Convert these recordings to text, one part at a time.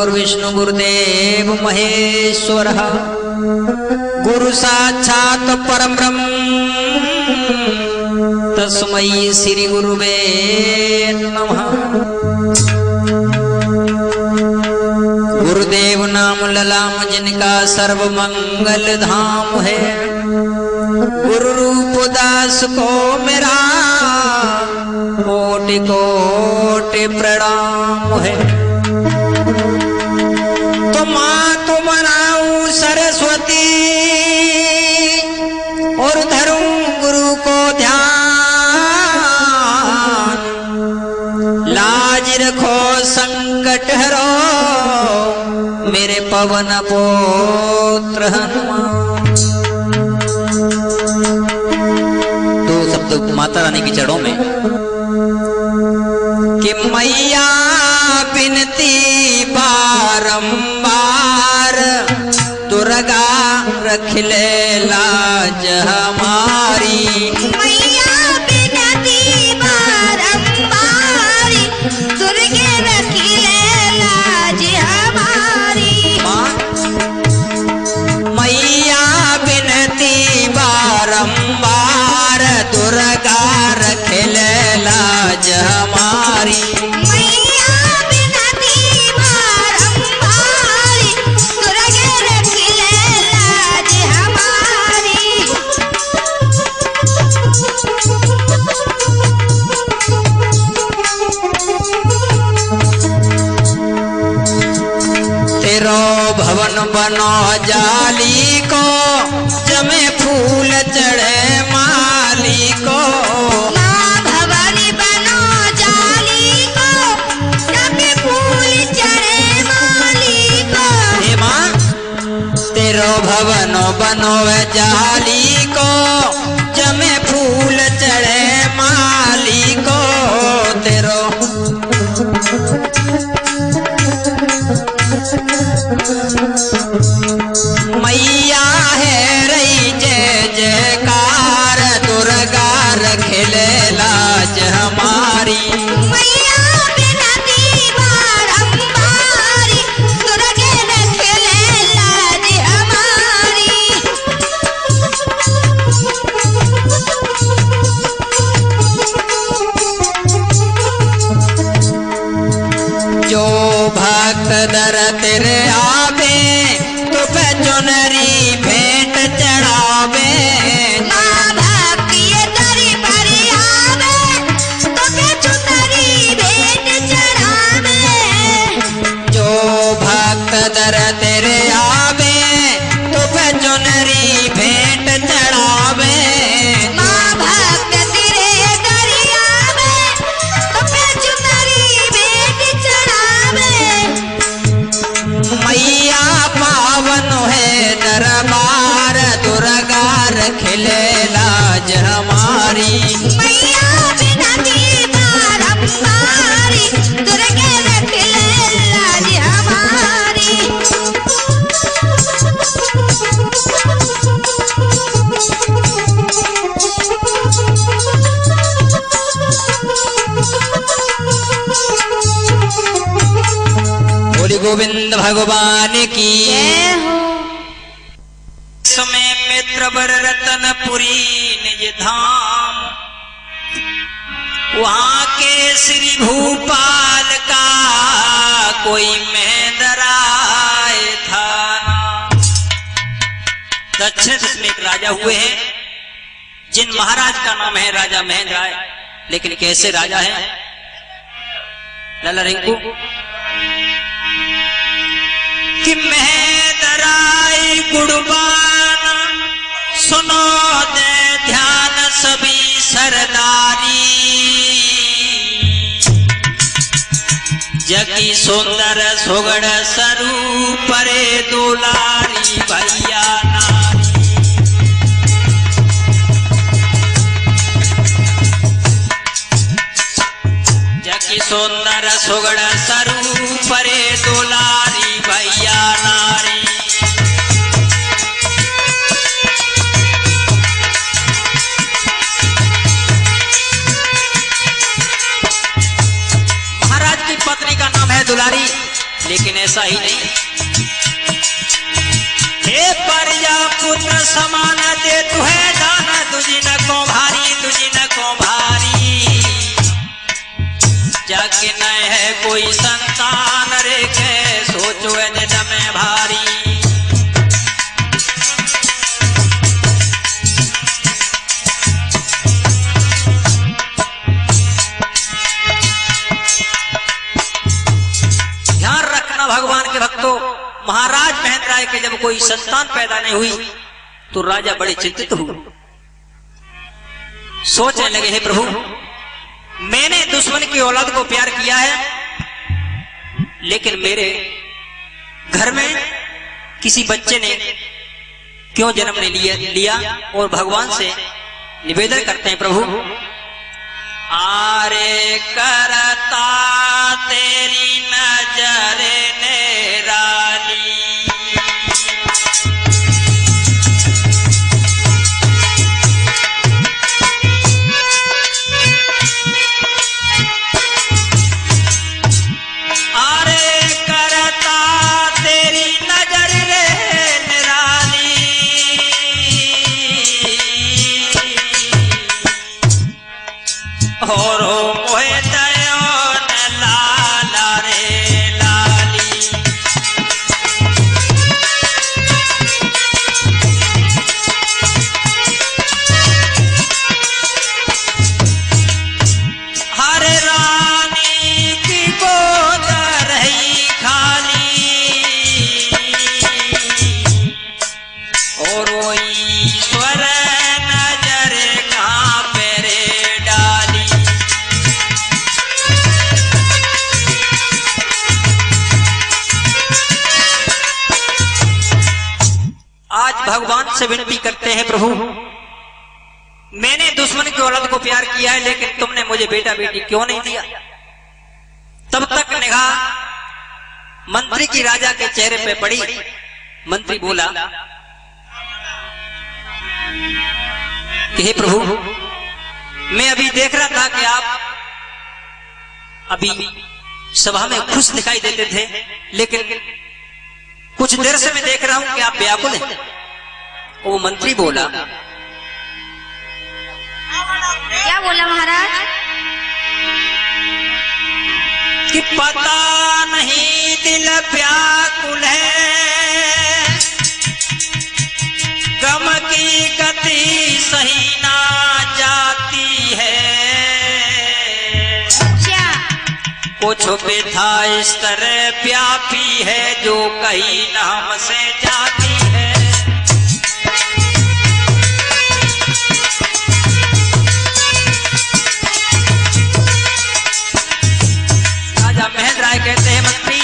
गुरुर्विष्णु गुरुदेव महेश्वर गुरु साक्षात् परम ब्रह्म तस्मै श्री गुरुवे नमः। गुरुदेव नाम ललाम जिनका सर्व मंगल धाम है। गुरु रूप दास को मेरा कोटि कोटि प्रणाम है। तो माँ तो मनाऊं सरस्वती और धरूं गुरु को ध्यान। लाज रखो संकट हरो मेरे पवन पुत्र हनुमान। दो शब्द माता रानी की जड़ों में कि मैया बिनती बारंबार दुर्गा रख ले लाज हमारी। मैया बिनती बारंबार दुर्गे रख ले लाज हमारी। मैया बिनती बारंबार दुर्गा रख ले लाज हमारी। मैया बिनती बारंबार दुर्गे रख ले लाज हमारी। तेरो भवन बनो जाली को जमे फूल चढ़े माली को। माँ भवानी बनो जाली को जमे फूल चढ़े माली को। हे माँ तेरो भवन बनो जाली को जमे फूल चढ़े माली को। तेरो मैया है रही जय जयकार दुर्गा रख ले लाज हमारी। मैया बिनती बारंबार दुर्गे रख ले लाज हमारी। जो भक्त दर तेरे आवे तो पे चुनरी भेंट चढ़ावे। माँ भक्ति तरी भरी आवे तो के चुनरी भेंट चढ़ावे। जो भक्त दर तेरे आवे तो पे चुनरी भेंट चढ़ावे। माँ भक्त तेरे दरी आवे तो के चुनरी भेंट चढ़ावे। मैया पावन है दरबार दुर्गा रख ले लाज हमारी। मैया बिनती बारंबार दुर्गे रख ले लाज हमारी। बोली गोविंद भगवान की। जय हो। समय मित्र बर रतनपुरी निज धाम वहाँ के श्री भूपाल का कोई मेहदराय था। दक्षिण देश में एक राजा हुए हैं जिन महाराज का नाम है राजा महेंद्र राय। लेकिन कैसे राजा है लाला रिंकू कि महेंद्राय गुणवान सुनो दे ध्यान सभी सरदारी। जगी सुंदर सुगड़ स्वरूप रे दुलारी भैया नारी। जगी सुंदर सुगड़ स्वरूप रे दुलारी भैया नारी। ऐसा ही नहीं। हे प्रजापुत्र समान दे तुहे दाना, तुझी न को भारी, तुझी न को भारी। जाके न है कोई संतान रे के सोचो जन में भारी। ध्यान रखना भगवान के भक्तों, महाराज महेंद्र राय के जब कोई संतान पैदा नहीं हुई तो राजा बड़े चिंतित हुए। सोचने लगे, हे प्रभु, मैंने दुश्मन की औलाद को प्यार किया है, लेकिन मेरे घर में किसी बच्चे ने क्यों जन्म नहीं लिया। और भगवान से निवेदन करते हैं, प्रभु आरे करता तेरी नजर निराली। भगवान से विनती करते हैं, प्रभु मैंने दुश्मन की औलाद को प्यार किया है, लेकिन तुमने मुझे बेटा बेटी क्यों नहीं दिया। तब तक निगाह मंत्री की राजा के चेहरे पे पड़ी। मंत्री बोला कि हे प्रभु, मैं अभी देख रहा था कि आप अभी सभा में खुश दिखाई देते थे, लेकिन कुछ देर से मैं देख रहा हूं कि आप व्याकुल हैं। वो मंत्री बोला, क्या बोला महाराज? कि पता नहीं दिल व्याकुल है, गम की गति सही ना जाती है। अच्छा, कुछ व्यथा इस तरह व्यापी है जो कहीं नाम से जाती है। राजा महेंद्र राय कहते हैं, मंत्री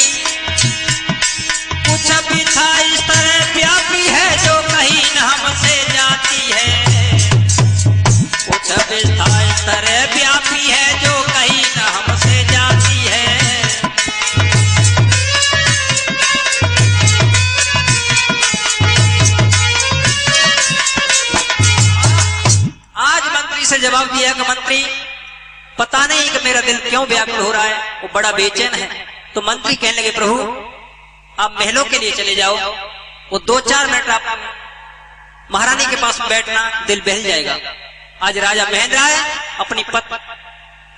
कुछ व्यथा इस तरह व्यापी है जो कहीं नाम से जाती है। कुछ व्यथा इस तरह व्यापी है जो कहीं नाम से जाती है। आज मंत्री से जवाब दिया कि मंत्री पता नहीं कि मेरा दिल क्यों व्याकुल हो रहा है, वो बड़ा बेचैन है। तो मंत्री कहने लगे, प्रभु आप महलों के लिए चले जाओ, वो 2-4 मिनट आप महारानी के पास बैठना, दिल बहल जाएगा। आज राजा महेंद्र राय अपनी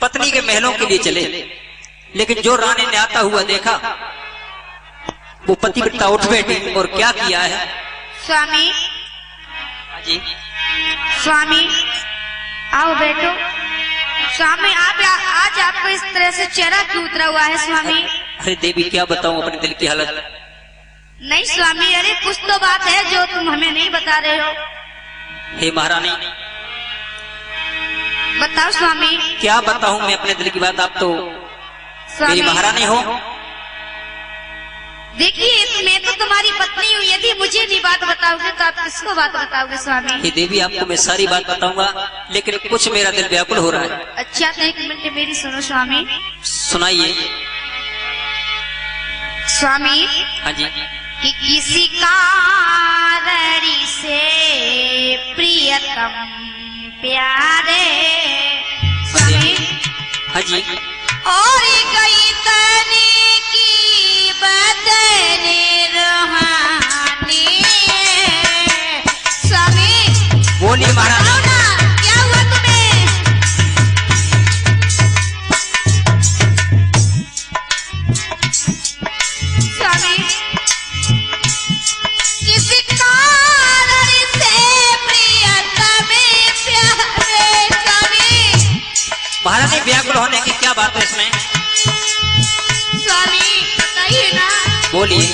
पत्नी के महलों के लिए चले, लेकिन जो रानी ने आता हुआ देखा, वो पतिव्रता उठ बैठी और क्या किया है। स्वामी जी स्वामी आओ बैठो। स्वामी आप आज आपको इस तरह से चेहरा क्यों उतरा हुआ है स्वामी? अरे देवी क्या बताऊं अपने दिल की हालत। नहीं स्वामी, अरे कुछ तो बात है जो तुम हमें नहीं बता रहे हो। हे महारानी, बताओ स्वामी। क्या बताऊं मैं अपने दिल की बात, आप तो मेरी महारानी हो। देखिए मैं तो तुम्हारी पत्नी हूँ, यदि मुझे नहीं बात बताओगे तो आप किसको बात बताओगे स्वामी? हे देवी आपको मैं सारी बात बताऊंगा, लेकिन कुछ मेरा दिल व्याकुल हो रहा है। अच्छा तो 1 मिनट मेरी सुनो स्वामी। सुनाइए। स्वामी हाँ जी। कि किसी कारणी से प्रियतम प्यारे स्वामी। हाँ जी। और गई तने की बदने रूहानी है। स्वामी बोलिए महाराज। बताओ ना क्या हुआ तुम्हें? स्वामी किसी कारण से प्रियतम प्यारे। स्वामी महारानी व्याकुल होने की क्या बात है इसमें? स्वामी बताइए ना। बोलिए।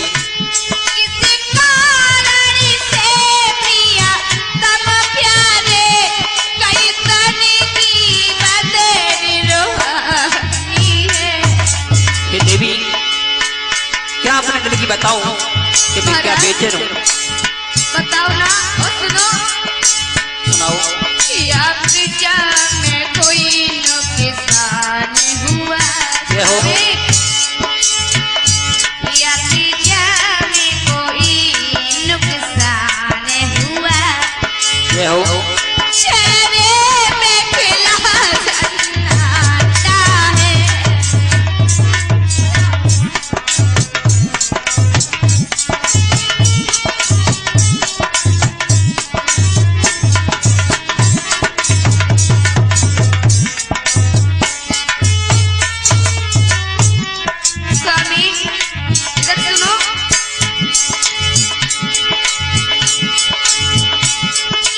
किसी कारण से प्रियतम प्यारे कैसन की बदनी रूहानी है। हे देवी, क्या अपने दिल की बताऊं कि मैं क्या बेचैन हूं? बताओ ना और सुनो। सुनाओ। आपकी जान में कोई नुकसान हुआ। ये हो। आपकी जान में कोई नुकसान हुआ। ये हो। चेहरे में खिला सन्नाटा है। स्वामी इधर सुनो।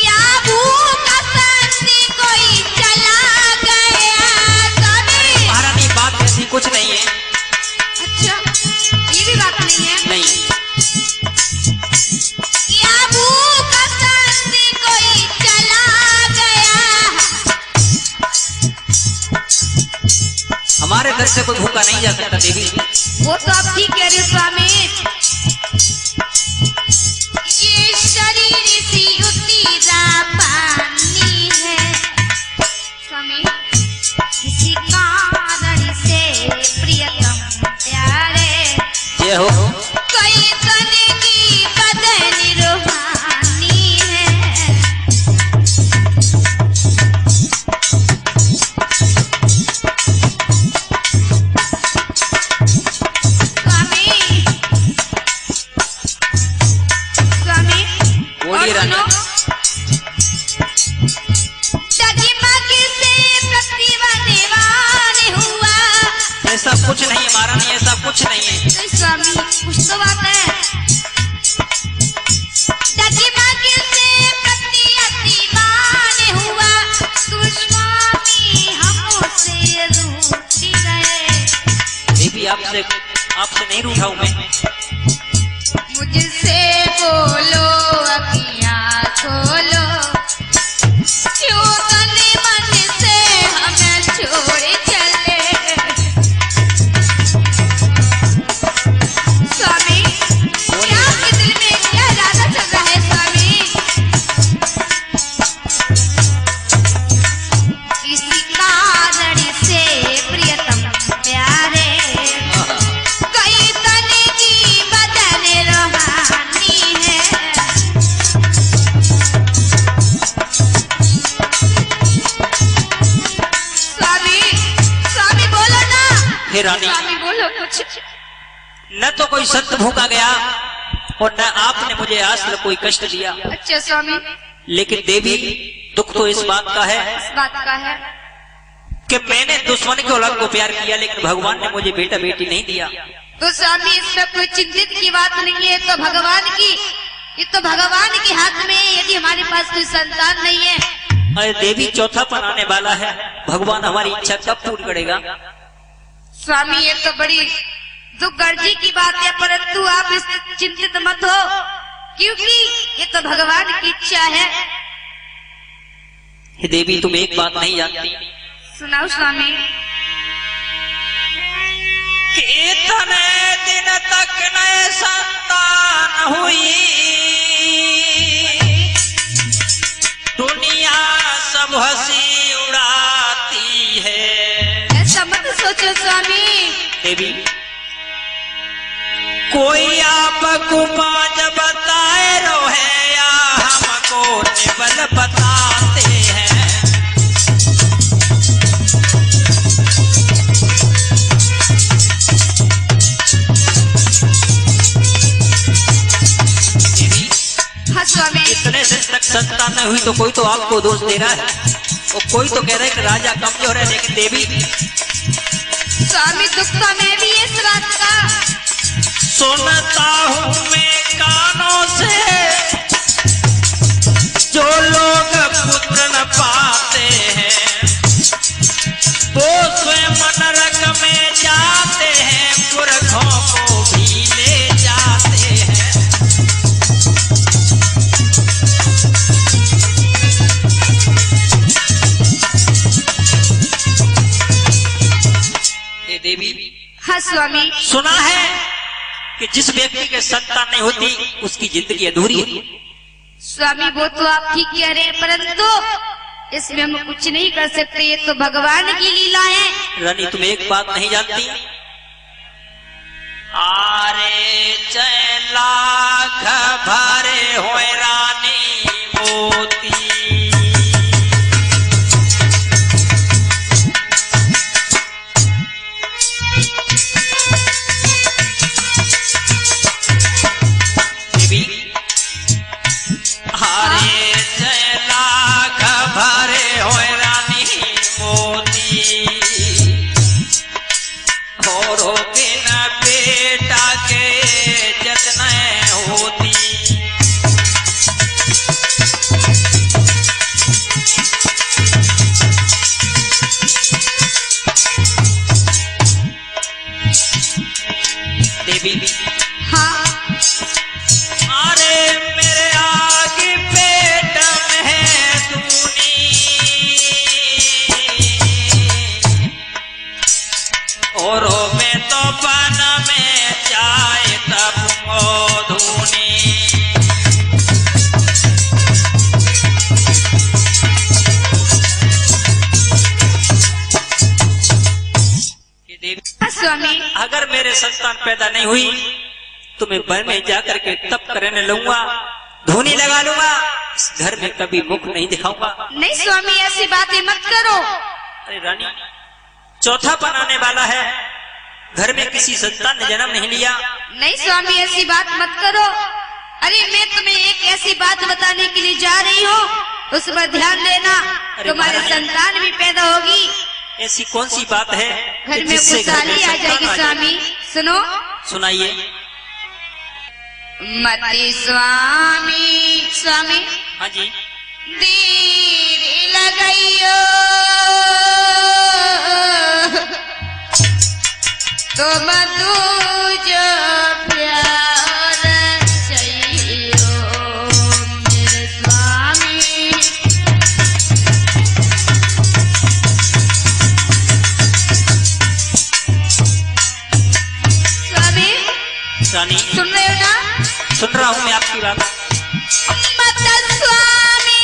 या भूख संधि कोई चला गया। स्वामी महारानी बात ऐसी कुछ नहीं है। अच्छा ये भी बात नहीं है। नहीं। या भूख संधि कोई चला गया। हमारे घर से कोई भूखा नहीं जा सकता देवी। वो तो आप ठीक कह रहे स्वामी। ये शरीर सी उतीरा पानी है। स्वामी किसी कारण से प्रियतम प्यारे ये हो। कोई सन की बदनी रूहानी है। स्वामी स्वामी बोलिए और रानी। सुनो। जगमग से प्रतिभावान हुआ। ऐसा कुछ नहीं है महारानी, ऐसा कुछ नहीं है। नहीं स्वामी कुछ तो बात है। जगमग से प्रतिभावान हुआ। तू स्वामी हमसे रूठ गए। देवी आपसे नहीं रूठा हूं मैं। मुझसे बोलो अखियाँ खोलो। क्यों तने मन से हमें छोड़ चले। स्वामी क्या आपके दिल में क्या इरादा चल रहा है? स्वामी किसी कारण से प्रियतम प्यारे कई तने की बदन रूहानी है। स्वामी स्वामी बोलो ना। हे रानी, स्वामी बोलो कुछ। न तो कोई संत भूखा गया और न आपने मुझे आज तक कोई कष्ट दिया। अच्छा स्वामी लेकिन देवी दुख तो इस बात का है इस बात का है कि मैंने दुश्मन की औलाद को प्यार किया, लेकिन भगवान ने मुझे बेटा बेटी नहीं दिया। तो स्वामी इसमें कोई चिंतित की बात नहीं है। तो भगवान की ये तो भगवान के हाथ में है। यदि हमारे पास कोई संतान नहीं है। अरे देवी चौथापन आने वाला है, भगवान हमारी इच्छा कब पूर्ण करेगा? स्वामी ये तो बड़ी दुख गर्जी की बात है, परंतु आप इस चिंतित मत हो, क्योंकि ये तो भगवान की इच्छा है। हे देवी तुम एक बात नहीं जानती। सुनाओ स्वामी। इतने दिन तक न संतान हुई, दुनिया सब हंसी उड़ाती है। ऐसा मत सोचो स्वामी। देवी कोई आपको पांच बताए रोहे या हमको निबल बताते हैं। स्वामी। इतने दिन तक संतान नहीं हुई तो कोई तो आपको दोष दे रहा है, और कोई तो कह रहा है कि राजा कमजोर है, लेकिन देवी। स्वामी दुख तो मैं भी इस बात का सुनता हूँ मैं कानों से, जो लोग पुत्र न पाते हैं वो स्वयं नरक में जाते हैं, पुरखों को भी ले जाते हैं। हे देवी। हाँ स्वामी। सुना है कि जिस व्यक्ति के संतान नहीं होती उसकी जिंदगी अधूरी है। स्वामी वो तो आप ठीक कह रहे हैं, परंतु इसमें हम कुछ नहीं कर सकते, ये तो भगवान की लीला है। रानी तुम एक बात नहीं जानती, आरे चैन लाख भरे होए रानी मोती, अगर मेरे संतान पैदा नहीं हुई तो मैं वन में जाकर के तप करने लूंगा, धूनी लगा लूंगा, इस घर में कभी मुख नहीं दिखाऊंगा। नहीं स्वामी ऐसी बातें मत करो। अरे रानी चौथा बनाने वाला है, घर में किसी संतान ने जन्म नहीं लिया। नहीं स्वामी ऐसी बात मत करो। अरे मैं तुम्हें एक ऐसी बात बताने के लिए जा रही हूँ, उस पर ध्यान देना, तुम्हारे संतान भी पैदा होगी। ऐसी कौन सी बात है घर में खुशहाली आ जाएगी स्वामी? सुनो। सुनाइए। मति स्वामी स्वामी। हाँ जी। देर लगाइयो तो दूजो प्यार चाहियो मेरे स्वामी। स्वामी रानी सुन रहे हो ना? सुन रहा हूँ मैं आपकी बात। मत स्वामी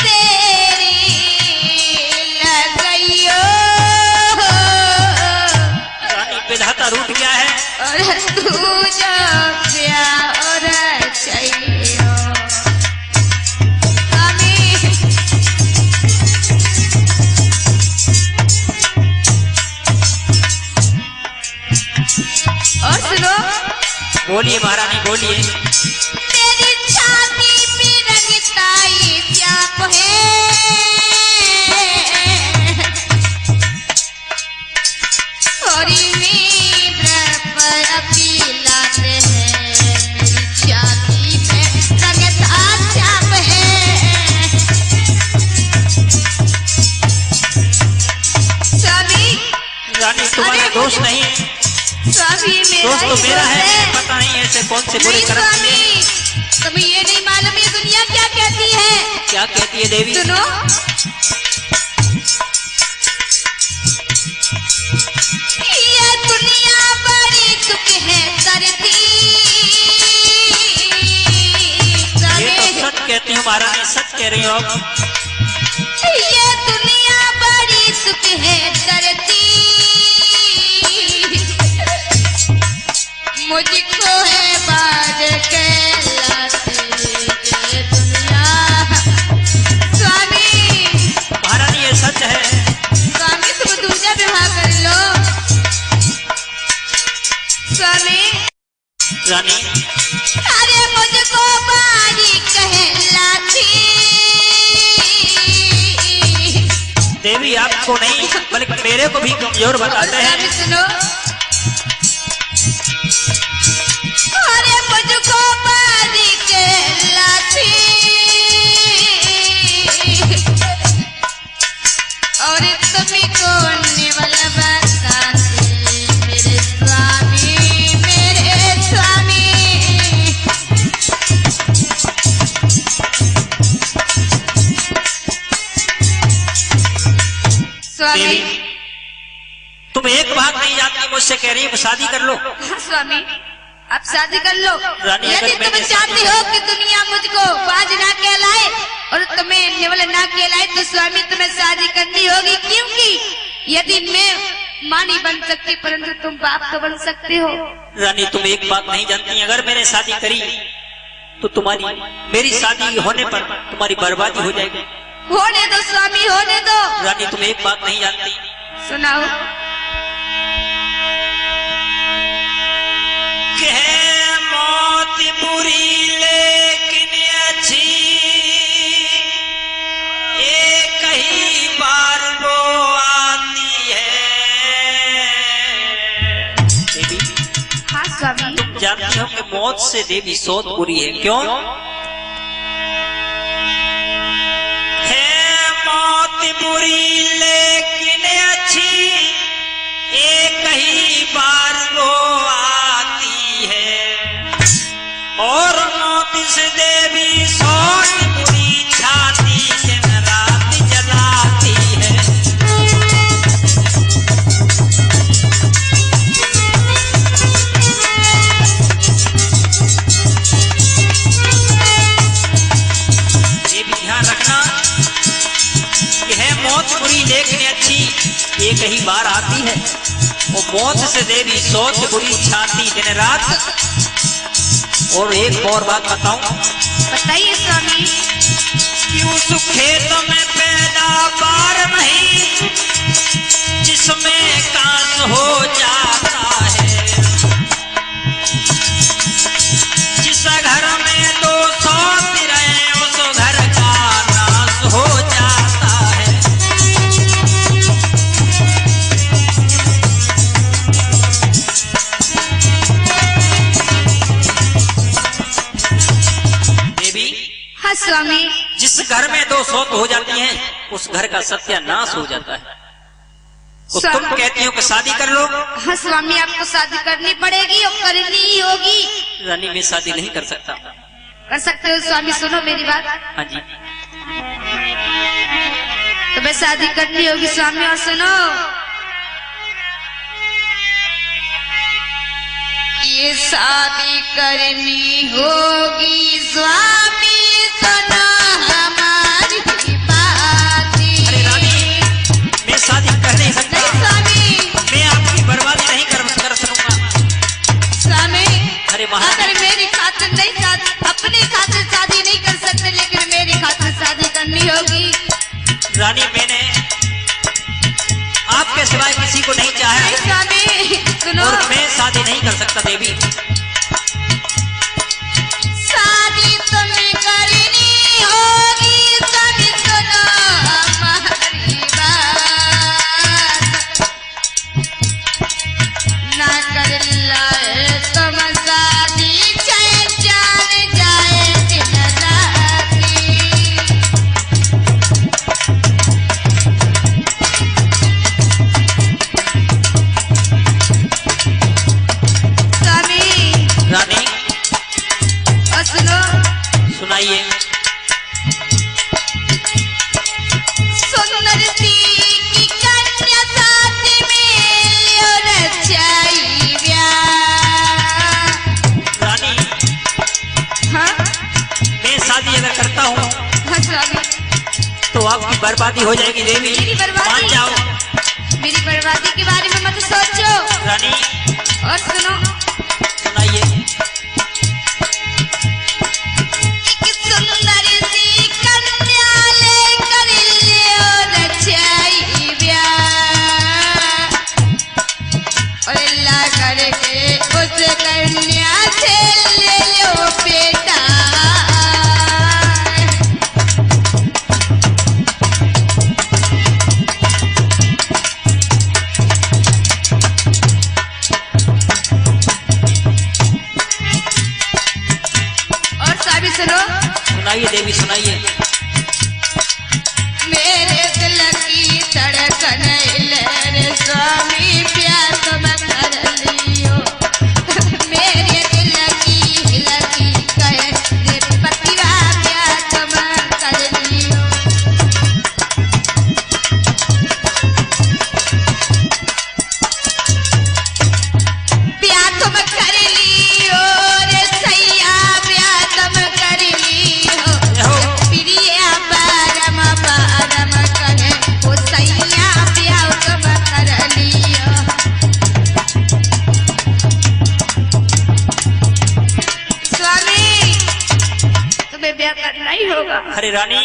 तेरी लगाइयो। रानी विधाता रूठ गया है। और तू जो प्यार चाहिए स्वामी। और सुनो। बोलिए महारानी बोलिए। तेरी छाती पे रंगताई प्याप है, और पीलाते हैं मेरी छाती पे रंगता छाप है। स्वामी रानी तुम्हारा दोष नहीं, स्वामी दोष तो मेरा है। पता नहीं ऐसे कौन से बुरे कर्म किए। तुम्हें ये नहीं मालूम ये दुनिया क्या कहती है? क्या कहती है देवी? सुनो। ये दुनिया बड़ी दुख है करती। ये तो सच कहती हूँ महारानी, सच कह रही हो। ये दुनिया बड़ी दुख है करती, मुझको है बाज के लाती ये दुनिया। स्वामी महारानी ये सच है। स्वामी तुम दूसरा विवाह कर लो। स्वामी रानी अरे मुझको देवी आपको नहीं बल्कि मेरे को भी कमजोर बताते हैं। स्वामी सुनो, अरे मुझको बारी के लाठी और तुम्हें को निवल बताते मेरे स्वामी, मेरे स्वामी। स्वामी तुम एक बात नहीं जानती, मुझसे कह रही हो शादी कर लो। हाँ स्वामी, आप शादी कर लो। रानी, यदि अगर तुम मैंने चाहती हो कि दुनिया मुझको बाज ना कहलाए और तुम्हें निवल ना कहलाए तो स्वामी तुम्हें शादी करनी होगी, क्योंकि यदि मैं माँ नहीं बन सकती परंतु तुम बाप तो बन सकते हो। रानी तुम एक बात नहीं जानती, अगर मैंने शादी करी तो तुम्हारी मेरी शादी होने पर तुम्हारी बर्बादी हो जाएगी। होने दो स्वामी, होने दो। रानी तुम एक बात नहीं जानती, सुनाओ। कि है मौत बुरी लेकिन अच्छी, एक ही बार वो आती है। देवी हाँ स्वामी, तुम जानती हो कि मौत से देवी सौत बुरी है, क्यों? है मौत बुरी लेकिन अच्छी, एक ही बार वो आती है। और मौत से देवी सौत बुरी छाती दिन रात जलाती है। ये भी ध्यान रखना कि है मौत बुरी लेकिन अच्छी, एक ही बार आती है। वो मौत से देवी सौत बुरी छाती दिन रात। और एक और बात बताऊं, बताइए स्वामी। कि उस खेत में पैदावार नहीं जिसमें काश हो जाता है। जिस घर में 200 रहे उस घर का नाश हो जाता है। हाँ स्वामी, जिस घर में 2 सौत हो जाती हैं उस घर का सत्यानाश हो जाता है। तो तुम कहती हो कि शादी कर लो। हाँ स्वामी, आपको शादी करनी पड़ेगी और करनी ही होगी। रानी मैं शादी नहीं कर सकता। कर सकते हो स्वामी, सुनो मेरी बात। हाँ जी। तुम्हें शादी करनी होगी स्वामी, और सुनो, ये शादी करनी होगी स्वामी, सुनो हमारी बात। अरे रानी मैं शादी कर नहीं सकता। नहीं स्वामी, मैं आपकी बर्बादी नहीं कर सकूंगा। स्वामी अरे महाराज, अगर मेरी खातिर नहीं अपनी खातिर शादी नहीं कर सकते, लेकिन मेरी खातिर शादी करनी होगी। रानी मैंने आपके सिवाय किसी को नहीं चाहा। नहीं स्वामी सुनो, और मैं शादी नहीं कर सकता देवी। शादी तुम्हें करनी होगी स्वामी, सुनो हमारी बात। ना कर लाए तुम शादी, चैन जान जाए दिन राती। स्वामी रानी और सुनो, सुनाइए। सुंदर सी की कन्या साथी में और रचाई ब्याह। रानी हाँ मैं शादी अगर करता हूँ हाँ स्वामी, तो आपकी बर्बादी हो जाएगी देवी। मेरी बर्बादी? मान जाओ। मेरी बर्बादी के बारे में मत सोचो। रानी और सुनो, सुनाइए। एक सुंदर सी कन्या लेकर लियो रचाई ब्याह, और अल्लाह करके उस कन्या से ले लो बेटा। सुनाइए देवी, सुनाइए। मेरे दिल की धड़कन रे स्वामी प्यार तुम कर लियो, मेरे दिल की हिलकी कहे रे पतिवा प्यार तुम कर लियो। प्यार तुम कर लियो रे सैया, प्यार तुम कर लियो, प्रिया परम परम कहे ओ सैया प्यार तुम कर लियो। स्वामी तुम्हें ब्याह करना ही होगा। अरे रानी,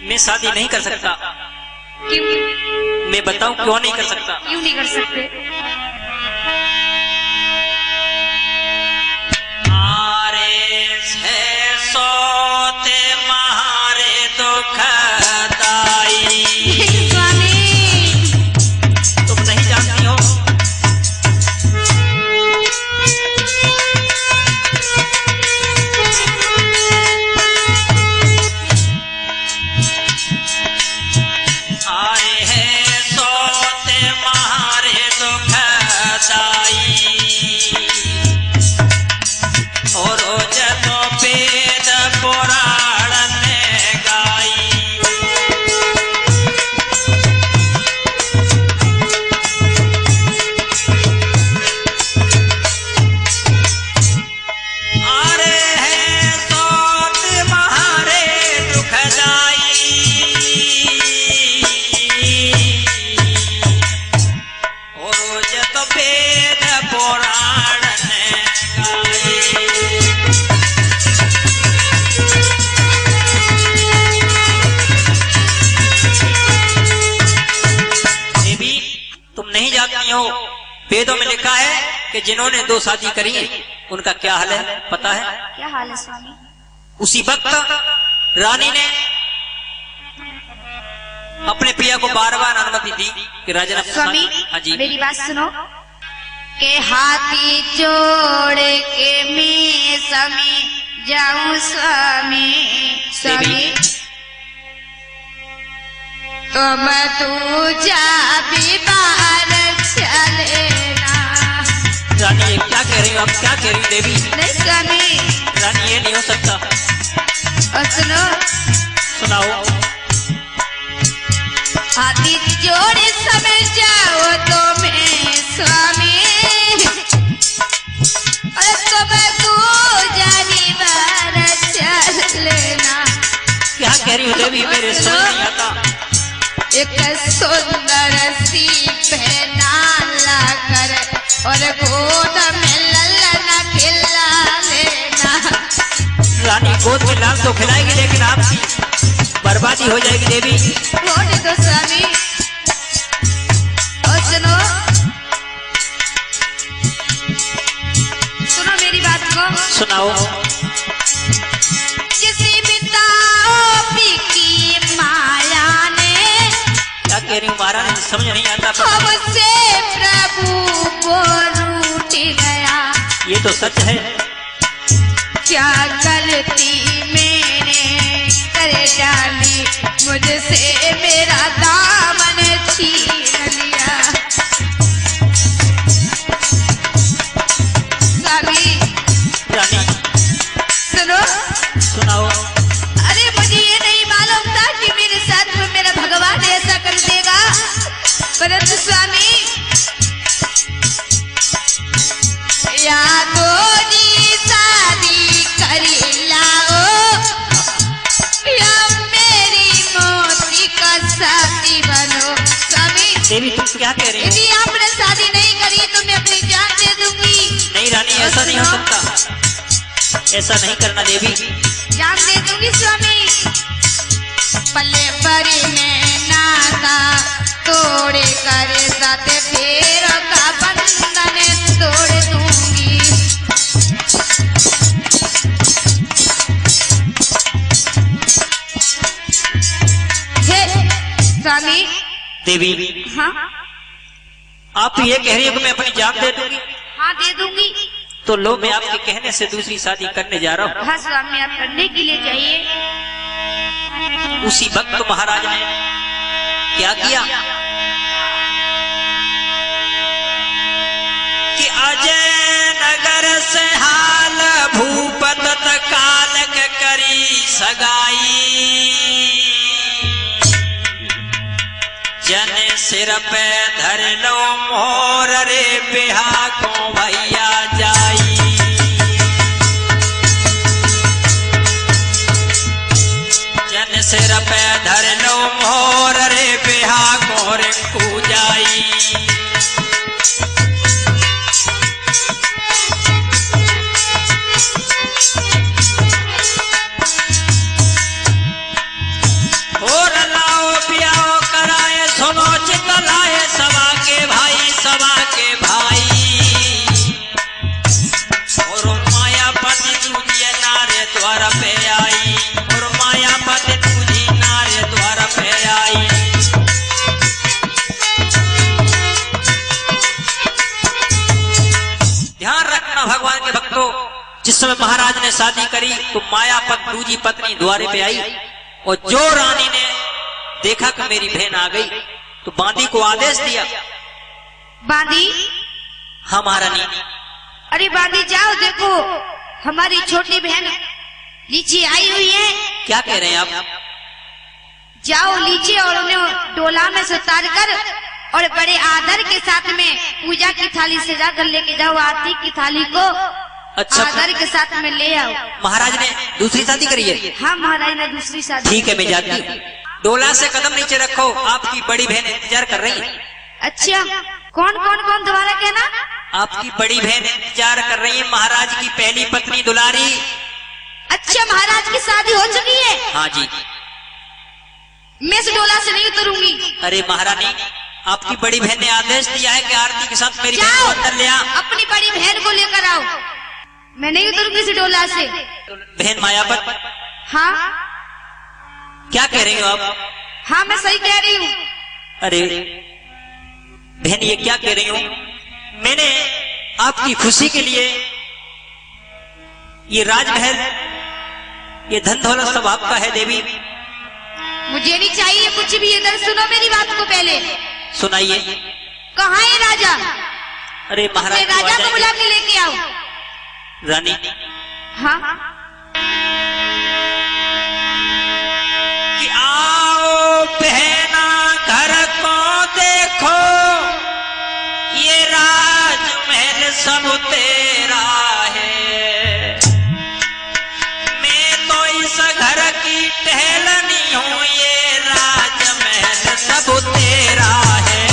मैं शादी नहीं कर सकता। क्यों? मैं बताऊं क्यों नहीं कर सकता? क्यों नहीं कर सकते? मारे से सोते मारे दुखदाई। स्वामी तुम नहीं जानती हो, आए हैं सोते मारे दुखदाई, और जब वेद पुराण ने गाई। आरे हैं सोत मारे दुखदाई, और जब वेद पुराण ने गाई। देवी, तुम नहीं जानती हो, वेदों में लिखा है कि जिन्होंने 2 शादी करी है उनका क्या हाल है, पता है? क्या हाल है स्वामी? उसी वक्त रानी ने अपने पिया को बार-बार अनुमति दी कि राजा ने स्वामी हाँ जी, मेरी बात सुनो, के हाथी जोड़ के मैं समी जाऊं स्वामी। स्वामी तुम तू जा बाहर चलेना। रानी ये क्या कह रही हो आप, क्या कह रही हो देवी? नहीं स्वामी, रानी ये नहीं हो सकता। और सुनो, सुनाओ। हाथी जोड़े समझ जाओ तो मैं स्वामी, और तुम तू जानी बार चलेना। क्या कह रही हो देवी, मेरे समझ नहीं आता। एक सुंदर सी पहना ला कर और गोद में ललना खिला लेना। रानी गोद में लाल तो खिलाएगी, लेकिन आपकी बर्बादी हो जाएगी देवी। वोट दो स्वामी। और सुनो, सुनो मेरी बात को। सुनाओ। किसी बिताओ की माया ने क्या कह रही हूँ महारानी, समझ नहीं आता। हमसे प्रभु को रूठ गया। ये तो सच है। क्या गलती मैंने कर डाली, मुझसे मेरा दामन छीन लिया। स्वामी रानी सुनो, सुनाओ। अरे मुझे ये नहीं मालूम था कि मेरे साथ में मेरा भगवान ऐसा कर देगा, परंतु स्वामी यादों जी शादी करी लाओ, या मेरी मोती का साथी बनो। स्वामी देवी तुम क्या कह रही हो? यदि आपने शादी नहीं करी तो मैं अपनी जान दे दूंगी। नहीं रानी, ऐसा नहीं हो सकता, ऐसा नहीं करना देवी। जान दे दूंगी स्वामी। पल्ले परी में नाता तोड़े कर साथ फेर का बंधन तोड़ दूंगी। हे स्वामी। देवी हाँ आप ये कह रही हो कि मैं अपनी जान दे दूंगी? हाँ दे दूंगी। तो लो मैं आपके कहने से दूसरी शादी करने जा रहा हूँ। हाँ स्वामी, आप करने के लिए जाइए। उसी वक्त महाराज ने क्या किया कि अजय नगर से हाल भूपत कालक करी सगाई, जन सिर पे धर लो मोर रे बिहा को भैया जाई। जन सिर पे धर लो मोर रे बिहा को रिंकू जाई। और लाओ पियाओ कराए सुनो चितलाए सवा के भाई, सवा के भाई। और मायापति तुझे नारे द्वार पे आई, और मायापति तुझी नारे द्वार पे आई। ध्यान रखना भगवान के भक्तों, जिस समय महाराज ने शादी करी तो मायापत दूजी पत्नी द्वारे पे आई, और जो रानी ने देखा कि मेरी बहन आ गई तो बांदी को आदेश दिया। बांदी? हाँ महारानी। अरे बांदी जाओ, देखो हमारी छोटी बहन नीचे आई हुई है। क्या कह रहे हैं आप? जाओ नीचे और उन्हें डोला में से उतार कर और बड़े आदर के साथ में पूजा की थाली सजा कर लेके जाओ। आरती की थाली को अच्छा आदर के साथ में ले आओ। महाराज ने दूसरी शादी करी है? हाँ महाराज ने दूसरी शादी। ठीक है मैं जाती हूँ। डोला से कदम नीचे रखो, आपकी बड़ी बहन इंतजार कर रही है। अच्छा कौन कौन कौन दोबारा कहना? आपकी बड़ी बहन इंतजार कर रही है, महाराज की पहली पत्नी दुलारी। अच्छा महाराज की शादी हो चुकी है? हाँ जी। मैं इस डोला से नहीं उतरूंगी। अरे महारानी, आपकी बड़ी बहन ने आदेश दिया है कि आरती के साथ मेरी बहन को अंदर ले आ। अपनी बड़ी बहन को लेकर आओ। मैं नहीं उतरूंगी इस डोला से। बहन मायापत? हाँ क्या कह रही हो आप? हाँ मैं सही कह रही हूँ। अरे बहन ये क्या कह रही हो? मैंने आपकी खुशी के लिए ये राजमहल, ये धन दौलत सब आपका है देवी। मुझे नहीं चाहिए कुछ भी। इधर सुनो मेरी बात को पहले। सुनाइए। कहाँ है राजा? अरे महाराज राजा को बुला के लेके आओ। रानी? हाँ कि आओ बहना घर को देखो, ये राजमहल सब तेरा है। मैं तो इस घर की टहलनी हूँ, ये राजमहल सब तेरा है।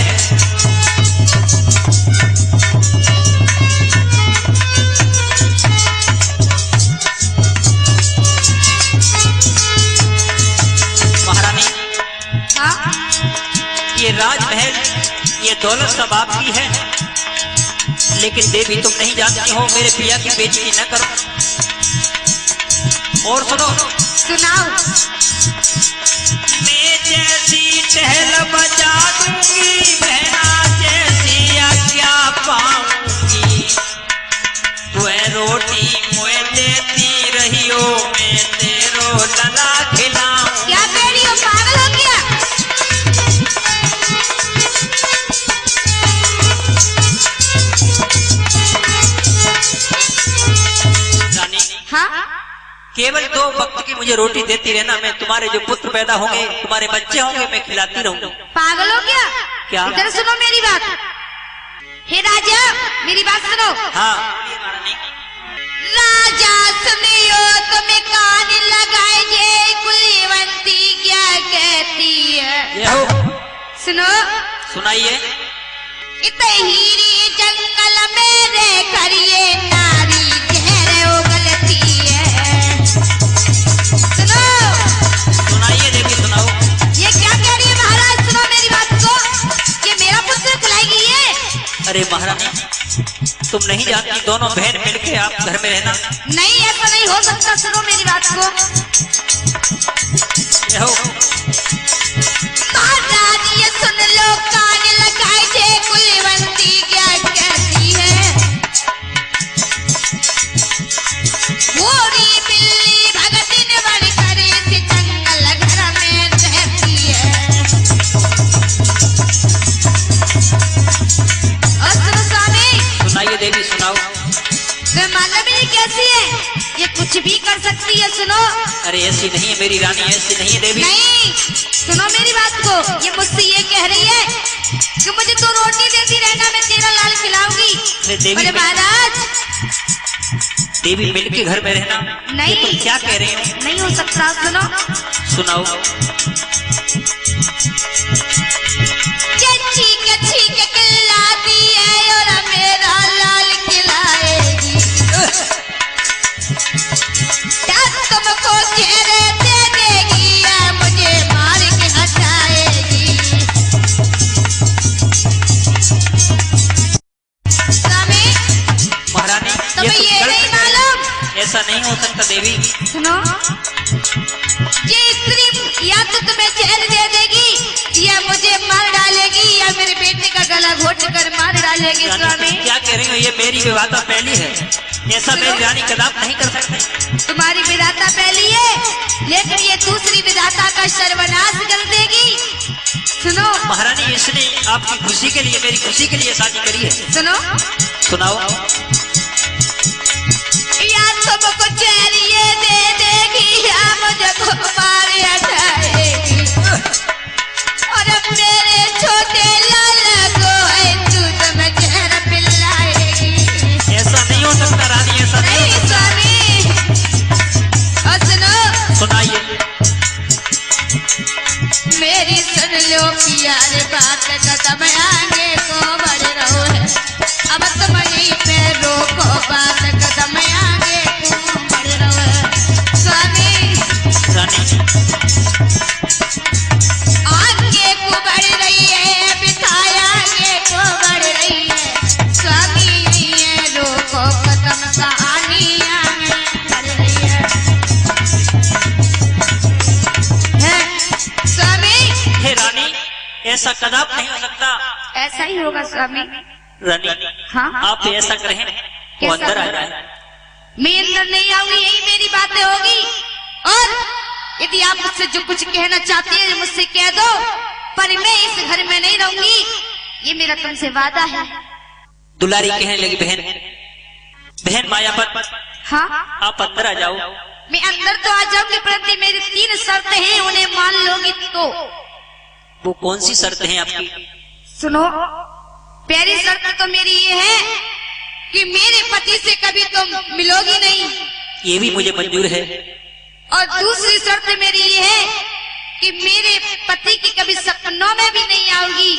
महारानी हाँ ये राजमहल, ये दौलत सब आपकी है, लेकिन देवी तुम नहीं जानती हो, मेरे पिया की बेइज्जती न करो। और सुनो। सुनाओ। मैं जैसी टहल बजा दूंगी, बहना जैसी आज्ञा पाऊंगी। तुए रोटी मुझे देती रही हो, मैं तेरो लला खिलाऊं। क्या कह रही हो? पागल हो गया? रानी हाँ केवल 2 वक्त की मुझे रोटी देती रहना, मैं तुम्हारे जो पुत्र पैदा होंगे, तुम्हारे बच्चे होंगे, मैं खिलाती रहूंगी। पागल हो गया? क्या? इधर सुनो मेरी बात। हे राजा मेरी बात सुनो। हाँ राजा सुनियो तुम्हें कान लगाए, जे कुलवंती क्या कहती है। ये हो। सुनो। सुनाइए। इतहीरी जंगल में रह कर ये नारी जहर उगलती है। सुनो। सुनाइए देवी, सुनाओ। ये क्या कह रही है महाराज? सुनो मेरी बात को। ये मेरा पुत्र खिलाएगी ये? अरे महारानी तुम नहीं जानती, दोनों बहन मिलके आप घर में रहना। नहीं ऐसा नहीं हो सकता। सुनो मेरी बात को। ये हो। महाराज ये सुन लो, कान लगाए, जे कुलवंती क्या कहती है। तुम्हें मालूम है ये कैसी है? ये कुछ भी कर सकती है। सुनो। अरे ऐसी नहीं है मेरी रानी, ऐसी नहीं है देवी। नहीं, सुनो मेरी बात को। ये मुझसे ये कह रही है कि मुझे तो रोटी देती रहना, मैं तेरा लाल खिलाऊंगी। अरे देवी, अरे महाराज, देवी मिलके घर में रहना। नहीं, तुम क्या कह रही हो? नहीं हो सकता। सुनो। सुनाओ। खिलाती है और मेरा लाल खिलाएगी। क्या तुमको चेहरे दे देगी या मुझे मार के हटाएगी? स्वामी, महारानी, तुम्हें ये नहीं मालूम? ऐसा नहीं हो सकता देवी। सुनो, ये स्त्री या तो तुम्हें जेल दे देगी या मुझे मार डालेगी या मेरे बेटे का गला घोट कर मार डालेगी। स्वामी, क्या कह रही हो? ये मेरी विवाहता पहली है, ऐसा मेरी रानी कदाप नहीं कर सकती। तुम्हारी विधाता पहली है, लेकिन ये दूसरी विधाता का सर्वनाश कर देगी। सुनो महारानी, इसने आपकी खुशी के लिए, मेरी खुशी के लिए शादी करी है। सुनो। सुनाओ। या तुमको चेरिए दे देगी या मुझे मार हटाएगी। और मेरे छोटे लाल को दूध में जहर पिलाएगी। ऐसा नहीं हो सकता रानी, ऐसा नहीं। स्वामी, और सुनो। सुनाइए। मेरी सुन लो प्यारे बात, कदम आगे को बढ़ रहो है। अब तुम यहीं पे रोको बात, कदम आगे को बढ़ रहो है। स्वामी, रानी, आगे को बढ़ रही है, बिठाया आगे को बढ़ रही है। स्वामी, यहीं रोको कदम, कहानी आगे बढ़ रही है। स्वामी, हे रानी, ऐसा कदाप नहीं हो सकता। ऐसा ही होगा स्वामी। रानी, हाँ? आप ऐसा करें, वो अंदर आ जाए। मैं अंदर नहीं आऊंगी, यही मेरी बातें होगी। और यदि आप मुझसे जो कुछ कहना चाहती हैं मुझसे कह दो, पर मैं इस घर में नहीं रहूंगी, ये मेरा तुमसे वादा है। दुलारी कहने लगी, बहन, बहन मायापत, हाँ, आप अंदर आ जाओ। मैं अंदर तो आ जाऊंगी, परंतु मेरी 3 शर्तें हैं, उन्हें मान लोगी तो। वो कौन सी शर्त है आपकी? सुनो, पहली शर्त तो मेरी ये है कि मेरे पति से कभी तुम मिलोगी नहीं। ये भी मुझे मंजूर है। और दूसरी शर्त मेरी ये है कि मेरे पति की कभी सपनों में भी नहीं आओगी।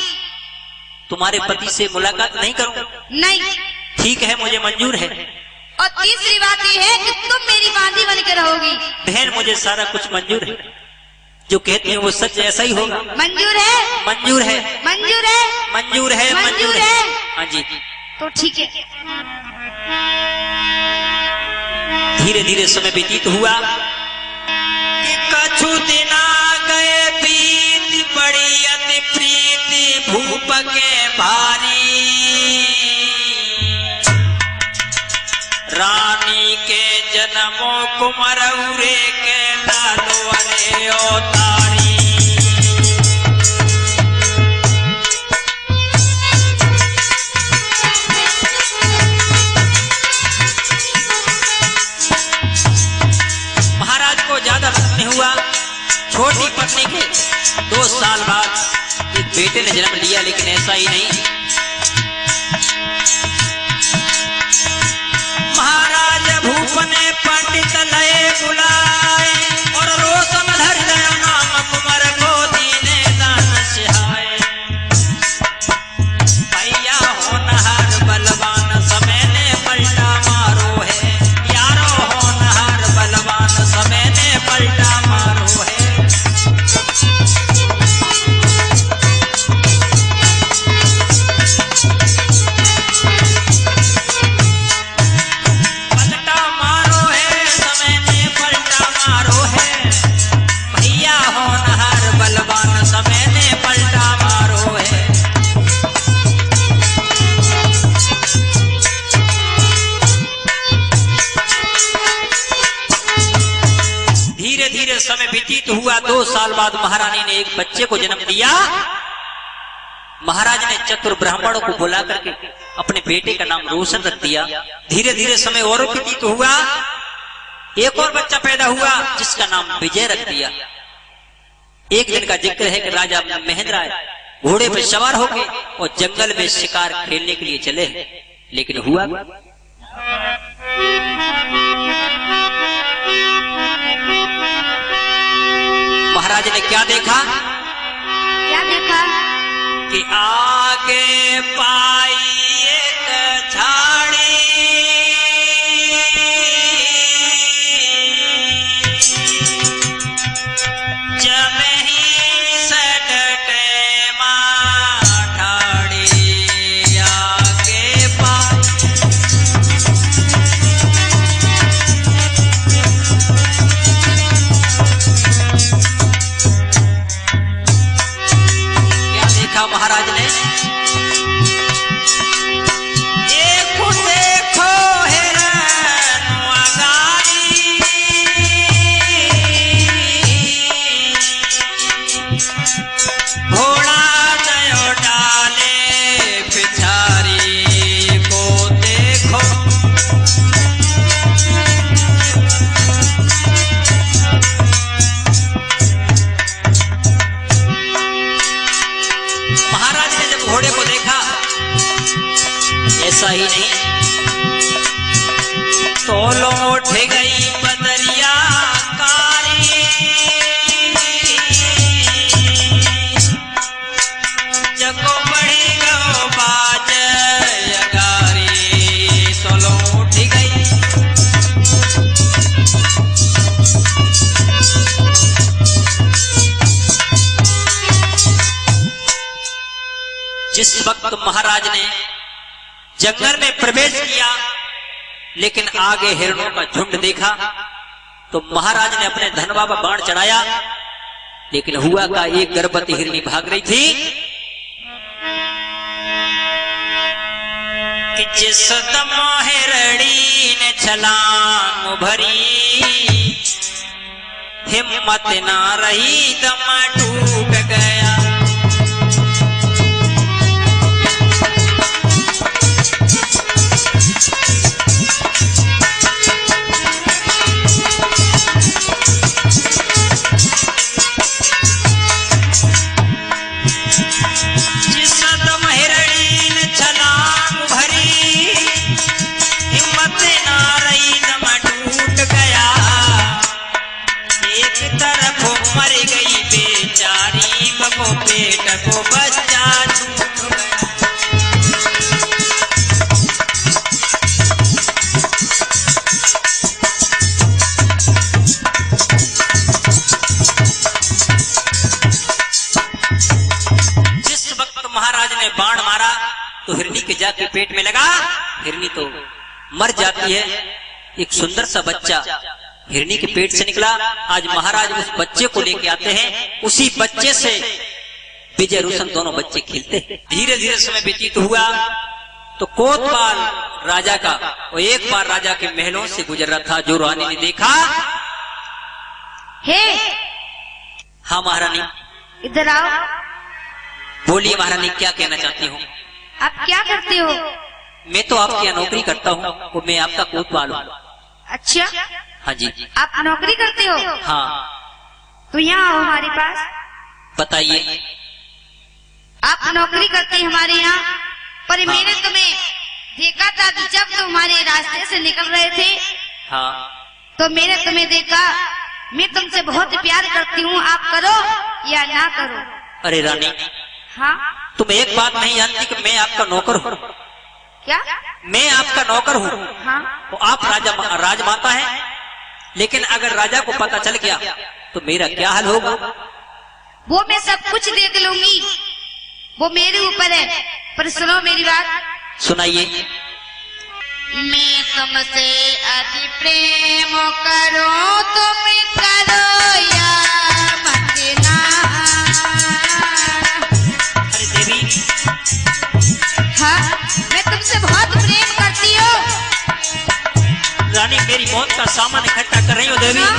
तुम्हारे पति से मुलाकात नहीं करूं? नहीं। ठीक है, मुझे मंजूर है। और तीसरी बात ये है कि तुम मेरी बांधी बनकर रहोगी। बहन, मुझे सारा कुछ मंजूर है, जो कहती है वो सच ऐसा ही होगा। मंजूर है? मंजूर है। मंजूर है? मंजूर है। मंजूर है? हाँ जी। तो ठीक है। धीरे धीरे समय व्यतीत हुआ। कछु दिन गए बीत, बड़ी अति प्रीति भूप के भारी। रानी के जन्मों कुमर उरे के लालो अरे अवतारी। महाराज को ज्यादा वक्त नहीं हुआ, छोटी पत्नी के 2 साल बाद एक बेटे ने जन्म लिया, लेकिन ऐसा ही नहीं। महाराज भूप ने पंडित लय बुलाए और रोशन हृदय नाम कुमार को दीने दान सिहाए। भैया होनहार बलवान समय ने पलटा मारो है, यारो होनहार बलवान समय ने पलटा मारो है। समय व्यतीत हुआ। 2 साल बाद महारानी ने एक बच्चे को जन्म दिया। महाराज ने चतुर ब्राह्मणों को बुला करके अपने बेटे का नाम रोशन रख दिया। धीरे धीरे समय और व्यतीत हुआ, एक और बच्चा पैदा हुआ जिसका नाम विजय रख दिया। एक दिन का जिक्र है कि राजा महेंद्र घोड़े पर सवार होके और जंगल में शिकार खेलने के लिए चले, लेकिन हुआ महाराज ने क्या देखा? क्या देखा? कि आगे पाई एक झाड़ी, महाराज ने देखो देखो हिरन वगारी, घोड़ा दयो डाले पिछारी को देखो। घोड़े को देखा, ऐसा ही नहीं, तोलो उठ गई बदरिया कारी, जगो बढ़ी गो बाज अगारी, तोलो उठ गई। जिस वक्त महाराज ने जंगल में प्रवेश किया, लेकिन आगे हिरणों का झुंड देखा, तो महाराज ने अपने धनवा पर बाण चढ़ाया, लेकिन हुआ का एक गर्भवती हिरनी भाग रही थी कि जिस दम हिरणी ने छलांग भरी, हिम्मत ना रही, दम टूट गया। पेट को बच्चा छूट गया। जिस वक्त महाराज ने बाण मारा तो हिरनी के जाके पेट में लगा, हिरनी तो मर जाती है। एक सुंदर सा बच्चा हिरनी के पेट से निकला। आज महाराज उस बच्चे को लेके आते हैं, उसी बच्चे से विजय रोशन दोनों बच्चे खेलते हैं। धीरे धीरे समय व्यतीत हुआ तो कोतवाल राजा का वो एक बार राजा के महलों से गुजर रहा था, जो रानी ने देखा। हे हाँ महारानी, इधर आओ। बोलिए महारानी, क्या कहना चाहती हूँ? आप क्या करते हो? मैं तो आपके यहाँ नौकरी करता हूँ, वो मैं आपका कोतवाल हूँ। अच्छा, हाँ जी। आप नौकरी करते हो? हाँ। तो यहाँ आओ हमारे पास। बताइए। आप नौकरी करते हमारे यहाँ, पर हाँ। मैंने तुम्हें देखा था कि जब तुम हमारे रास्ते से निकल रहे थे, हाँ, तो मैंने तुम्हें देखा। मैं तुमसे बहुत प्यार करती हूँ, आप करो या ना करो। अरे रानी, हाँ, तुम एक बात नहीं जानती कि मैं आपका नौकर हूँ। क्या? मैं आपका नौकर हूँ। हाँ, तो आप राजमाता है, लेकिन अगर राजा को पता चल गया तो मेरा क्या हाल होगा? वो मैं सब कुछ देख लूंगी, वो मेरे ऊपर है। पर सुनो मेरी बात। सुनाइए। मैं तुमसे अति प्रेम करूं, तुम करो या मत ना। अरे देवी, हाँ, मैं तुमसे बहुत प्रेम करती हूँ। रानी मेरी मौत का सामान इकट्ठा कर रही हो देवी। हाँ?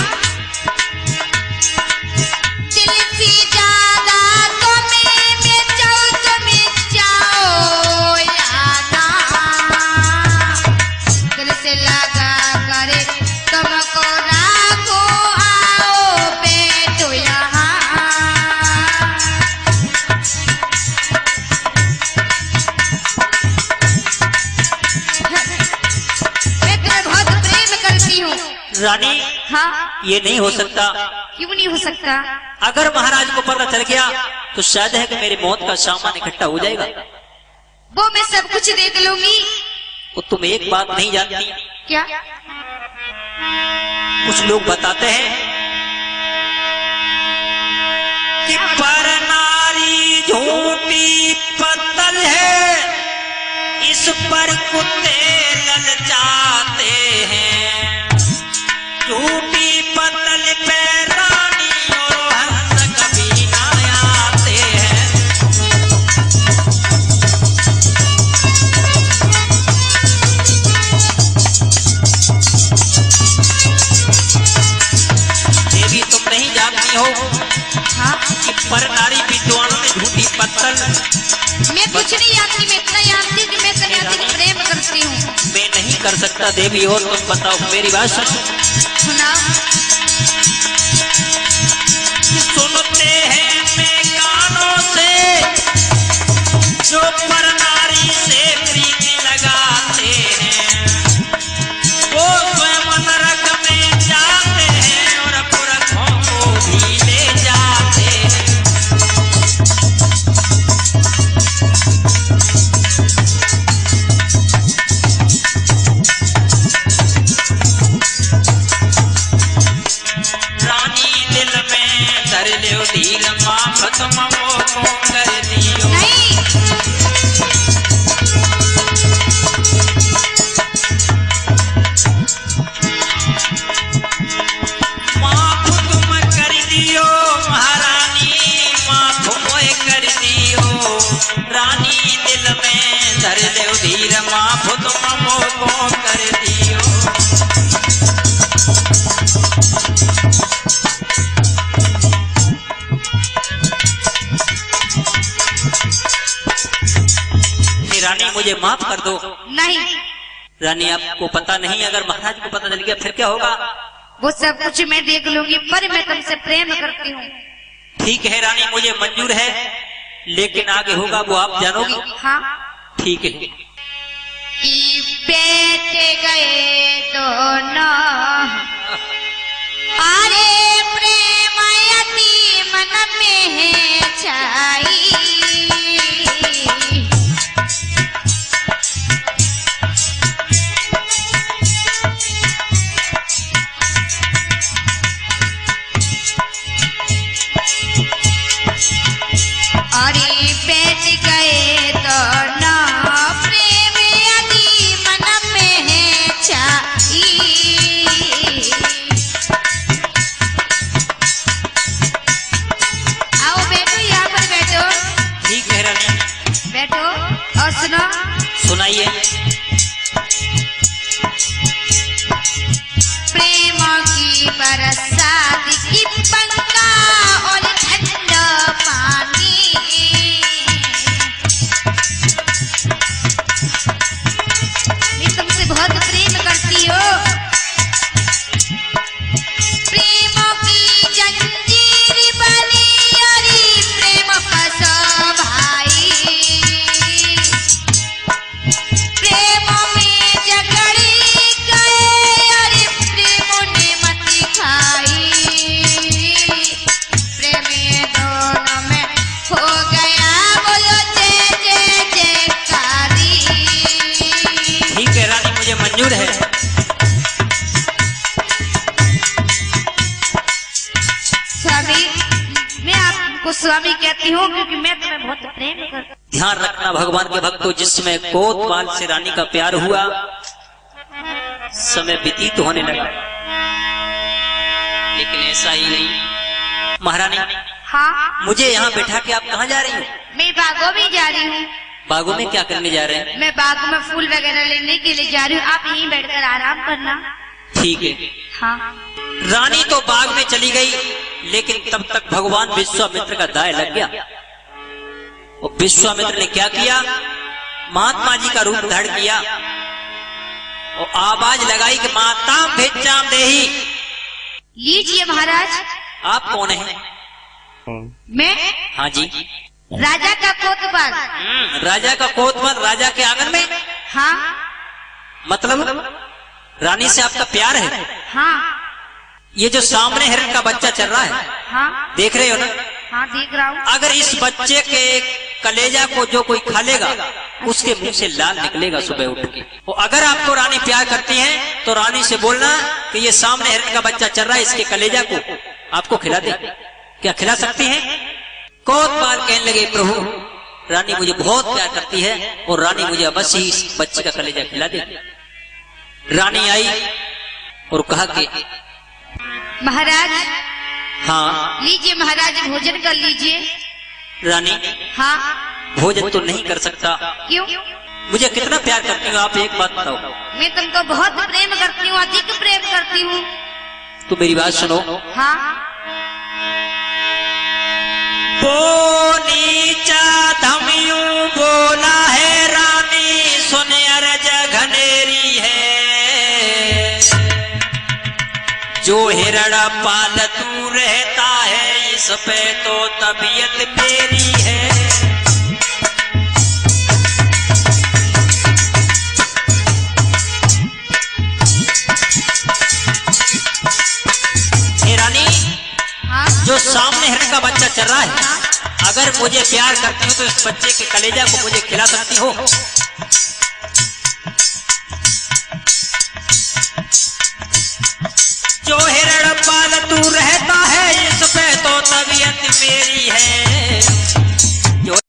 दिल से ज्यादा तुम्हें मैं चाहूं, तुम्हें चाहो या ना। रानी हाँ, ये नहीं हो सकता। क्यों नहीं हो सकता? अगर महाराज को पता चल गया तो शायद है कि मेरी मौत का सामान इकट्ठा हो जाएगा। वो मैं सब कुछ देख लूंगी। तो तुम एक बात नहीं जानती। क्या? कुछ लोग बताते हैं कि पर नारी झूठी पत्तल है, इस पर कुत्ते ललचाते हैं। झूठी पत्तल पे रानी और हंस कभी ना आते हैं। देवी तुम नहीं जानती हो हाँ, कि पर नारी विद्वानों ने झूठी पत्तल। मैं कुछ नहीं जानती, मैं इतना जानती कि मैं सन्यासी को प्रेम करती हूँ। मैं नहीं कर सकता देवी, और तुम बताओ। मेरी बात सुना? सुनते हैं मैं कानों से जो पर नारी से प्रीति लगाते हैं, वो स्वयं नरक में जाते हैं और पुरखों को भी ले जाते हैं। रानी दिल में धर लो धीर, माफ तुम वो को कर दियो। नहीं, माफ तुम कर दियो महारानी, माफ मोए कर दियो। रानी दिल में धर लो धीर, माफ तुम वो को कर दियो। रानी मुझे माफ कर दो। नहीं, रानी आपको पता नहीं, अगर महाराज को पता चल गया फिर क्या होगा? वो सब कुछ मैं देख लूंगी, पर मैं तुमसे प्रेम करती हूँ। ठीक है रानी, मुझे मंजूर है, लेकिन आगे होगा वो आप जानोगी। हाँ, ठीक है। कि बैठ गए दोनों, अरे प्रेम यति मन में है छाई। अरे बैठ गए दोनों, प्रेम यदि मन में है छाई। आओ बैठो, यहाँ पर बैठो। ठीक है रानी, बैठो और सुनो। सुनाइए। प्रेम की बरसात की पंखा और ठंडा पानी, मैं तुमसे बहुत प्रेम करती हो। प्रेम की जंजीर बनी अरे प्रेम फंसो भाई। प्रेम में जगड़ी गए अरे प्रेम ने मत खाई। प्रेम दोनों में हो गया बोलो जय जय जयकारी। ठीक है रानी, मुझे मंजूर है। स्वामी, मैं आपको स्वामी कहती हूँ क्योंकि मैं तुम्हें बहुत प्रेम करती हूँ। ध्यान रखना भगवान के भक्तों, जिसमें कोतवाल से रानी का प्यार हुआ, समय व्यतीत होने लगा, लेकिन ऐसा ही नहीं। महारानी, हाँ, मुझे यहाँ बैठा के आप कहाँ जा रही हो? मैं बागों में जा रही हूँ। बागों में क्या करने जा रहे हैं? मैं बागों में फूल वगैरह लेने के लिए जा रही हूँ, आप यहीं बैठकर आराम करना। ठीक है। हाँ, रानी तो बाग में चली गई, लेकिन तब तक भगवान विश्वामित्र का दाय लग गया। और विश्वामित्र ने क्या किया? महात्मा जी का रूप धारण किया और आवाज लगाई कि माताम भिक्षाम देही। लीजिए महाराज। आप कौन हैं? मैं हाँ जी। राजा का कोतवाल। राजा का कोतवाल राजा के आंगन में? हाँ, मतलब रानी से आपका प्यार है? हाँ ये जो सामने हिरण का बच्चा चल रहा है, हाँ देख रहे हो ना? हाँ देख रहा हूँ। अगर इस बच्चे के कलेजा को जो कोई खा लेगा, उसके मुंह से लाल निकलेगा सुबह उठ के। और अगर आपको रानी प्यार करती है तो रानी से बोलना कि ये सामने हिरण का बच्चा चल रहा है, इसके कलेजा को आपको खिला दे। क्या खिला सकती है? कोतवाल कहने लगे, प्रभु रानी मुझे बहुत प्यार करती है और रानी मुझे अवश्य ही इस बच्चे का कलेजा खिला दे। रानी आई और कहा कि महाराज, हाँ लीजिए महाराज, भोजन कर लीजिए। रानी, हाँ भोजन तो नहीं कर सकता। क्यों? मुझे कितना प्यार करती हो आप, एक बात बताओ। मैं तुमको बहुत प्रेम करती हूँ, अधिक प्रेम करती हूँ। तो मेरी बात सुनो। हाँ नीचा धमियू बोला है रानी, सुन अरज घनेरी है। जो हिरण पालतू रहता है, इस पे तो तबीयत मेरी है। हे रानी, हाँ जो सामने हिरण का बच्चा चल रहा है, अगर मुझे प्यार करती हो तो इस बच्चे के कलेजा को मुझे खिला सकती हो? जो हिरण पालतू रहता है, इस पे तो तबीयत मेरी है।